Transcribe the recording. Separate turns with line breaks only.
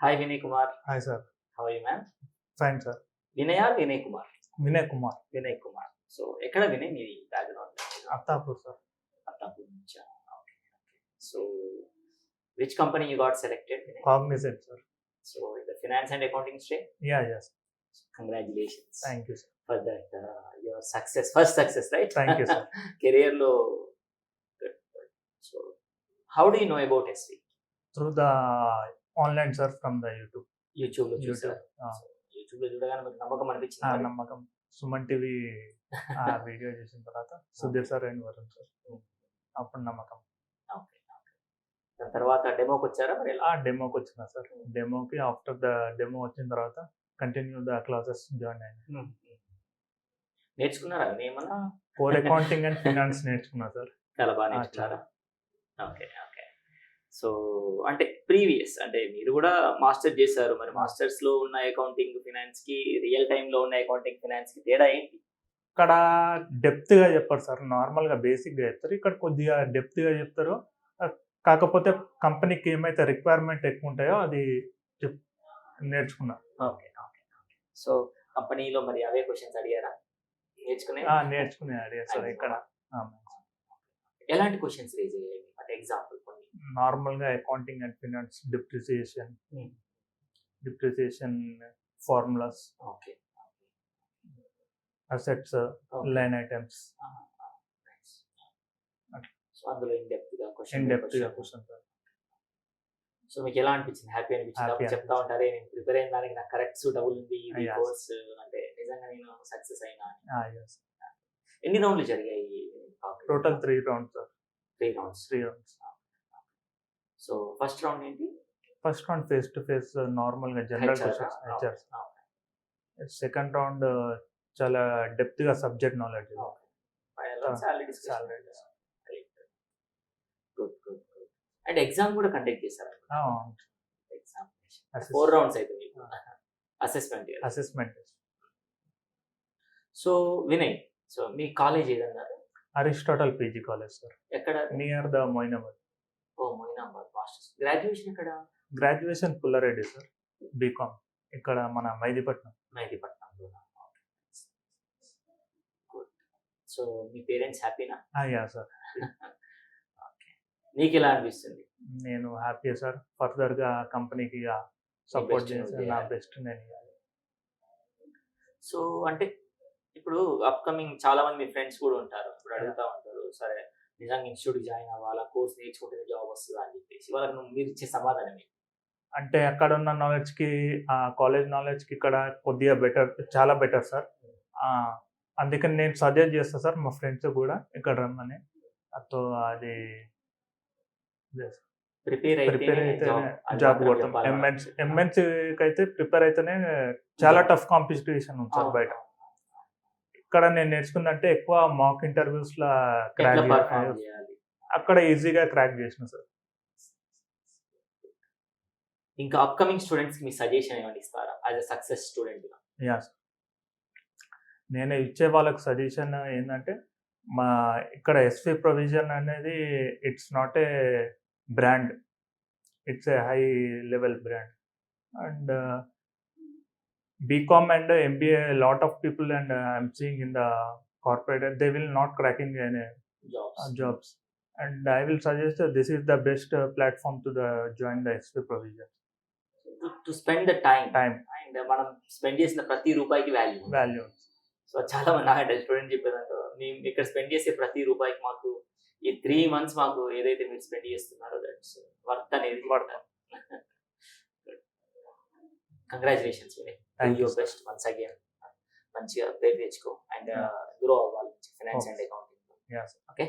Hi Vinay Kumar.
Hi, sir.
How are you, man?
Fine, sir.
Vinay or Vinay Kumar?
Vinay Kumar.
Vinay Kumar. So, ఎక్కడ వినయ్ మీ background?
Attapur, sir.
Attapur నుంచా? Okay. So, which company you got selected, Vinay?
Cognizant, sir.
So, in the finance and accounting stream?
Yeah, yes.
Congratulations
Thank you, sir.
for that. Your success, first success, right?
Thank you, sir.
Career లో good, good. So, how do you know about SV?
Through the online, sir, from the YouTube.
YouTube లో చూసారు.
Ah.
YouTube లో చూడగానే మీకు నమ్మకం అనిపించింది.
నమ్మకం Suman TV ఆ వీడియో చేసిన తర్వాత Sudheer sir and Varun sir అప్పుడు నమ్మకం.
ఓకే. దాని తర్వాత డెమోకి వచ్చారా మరి ఎలా?
ఆ డెమోకి వచ్చిన సార్. డెమోకి ఆఫ్టర్ ద డెమో వచ్చిన తర్వాత కంటిన్యూ ద క్లాసెస్ జాయిన్ అయ్యాను.
నేర్చుకున్నారా ఏమన్నా?
కోర్ అకౌంటింగ్ అండ్ ఫినాన్స్ నేర్చుకున్నా సార్.
చాలా బాగా నేర్చుకున్నారా? ఓకే. సో అంటే ప్రీవియస్ అంటే మీరు కూడా మాస్టర్ చేశారు, మరి మాస్టర్స్ లో ఉన్న అకౌంటింగ్ ఫినాన్స్ కి రియల్ టైమ్ లో ఉన్న అకౌంటింగ్ ఫినాన్స్ కి తేడా ఏంటి?
ఇక్కడ డెప్త్ గా చెప్పారు సార్. నార్మల్ గా బేసిక్ గా చెప్తారు, ఇక్కడ కొద్దిగా డెప్త్ గా చెప్తారు. కాకపోతే కంపెనీకి ఏమైతే రిక్వైర్మెంట్ ఎక్కువ ఉంటాయో అది నేర్చుకున్నా.
ఓకే. సో కంపెనీలో మరి అవే క్వశ్చన్స్ అడిగారా?
నేర్చుకునే అడిగారు సార్. ఇక్కడ
ఎలాంటి క్వశ్చన్స్ రేజ్ అయ్యాయి అంటే ఎగ్జాంపుల్ కొన్ని?
నార్మల్ గా accounting and finance depreciation formulas,
okay,
assets, line items.
So అందులో ఇన్ డెప్త్ గా
క్వశ్చన్ సార్.
సో మీకు ఎలా అనిపించింది? హ్యాపీ అనిపించింది? చెప్తా ఉంటారే నేను ప్రిపేర్ అయిన దానికి నాకు కరెక్ట్ సూటబుల్ ఉంది ఈ కోర్స్ అంటే నిజంగా నేను సక్సెస్ అయినా? ఎన్ని రౌండ్లు జరిగాయి
total? 3 rounds sir.
3 rounds. So first round ఏంటి?
First round face to face normal గా general questions HR. Second round చాలా డెప్త్ గా సబ్జెక్ట్ నాలెడ్జ్.
అండ్ ఎగ్జామ్ కూడా కండక్ట్ చేశారు. ఎగ్జామ్ 4 రౌండ్స్ అయితే మీకు అసెస్మెంట్. సో వినయ్, సో మీ కాలేజ్ ఏదన్నారు?
Aristotle PG college sir.
ఎక్కడ?
Near the Moinabad.
Moinabad. Masters graduation ఎక్కడ?
Graduation Pulla Reddy sir. బీకామ్ ఇక్కడ మన మైదీపట్నంలో.
సో మీ పేరెంట్స్ హ్యాపీనా?
Yeah sir.
నీకు ఎలా అనిపిస్తుంది?
నేను హ్యాపీ సార్. ఫర్దర్ గా కంపెనీకి సపోర్ట్ చేసి నా బెస్ట్ నేను.
సో అంటే ఇప్పుడు అప్కమింగ్ చాలా మంది మీ ఫ్రెండ్స్ కూడా ఉంటారు, ఇప్పుడు అడుగుతా ఉంటారు, సరే నిజంగా ఇన్స్టిట్యూట్ జాయిన్ అవ్వాలా, కోర్స్ నేర్చుకుంటే జాబ్ వస్తుందా అని చెప్పేసి, వాళ్ళకి మీరు ఇచ్చే సమాధానం ఏంటి?
అంటే అక్కడ ఉన్న నాలెడ్జ్ కి కాలేజ్ నాలెడ్జ్ కి ఇక్కడ కొద్దిగా బెటర్, చాలా బెటర్ సార్. అందుకని నేను సజెస్ట్ చేస్తాను సార్ మా ఫ్రెండ్స్ కూడా ఇక్కడ రమ్మని. సో అది ప్రిపేర్ అయితేనే జాబ్ కొడతాం. ఎంఎన్సీకి అయితే ప్రిపేర్ అయితేనే చాలా టఫ్ కాంపిటీషన్ ఉంది సార్ బయట. ఇక్కడ నేను నేర్చుకుందంటే ఎక్కువ మాక్ ఇంటర్వ్యూస్ లా క్రాక్ అక్కడ ఈజీగా క్రాక్ చేసిన సార్.
ఇంకా అప్కమింగ్ స్టూడెంట్స్ కి మీ సజెషన్ ఏమైనా ఇస్తారా యాజ్ ఎ సక్సెస్ స్టూడెంట్ గా?
Yeah sir. నేను ఇచ్చే వాళ్ళకి సజెషన్ ఏంటంటే, మా ఇక్కడ ఎస్వి ప్రొవిజన్ అనేది it's not a brand, it's a high level brand. And BCom and MBA, a lot of people, and I'm seeing in the corporate, they will not cracking any jobs. And I will suggest that this is the best platform to join the SP provision.
To spend the time. And మనం spend చేసిన ప్రతి రూపాయికి value. So చాలా మంది నాకంటే student చెప్పేదంటే, మేము ఇక్కడ spend చేసే ప్రతి రూపాయికి మాకు ఈ 3 months మాకు ఏదైతే మీరు స్పెండ్ చేస్తున్నారో దట్స్ వర్త్ అనేది. Congratulations Vinay. Your best once again. మంచిగా పేరు తెచ్చుకో అండ్ గ్రో అవ్వాలి finance and accounting.
Yes.
Okay.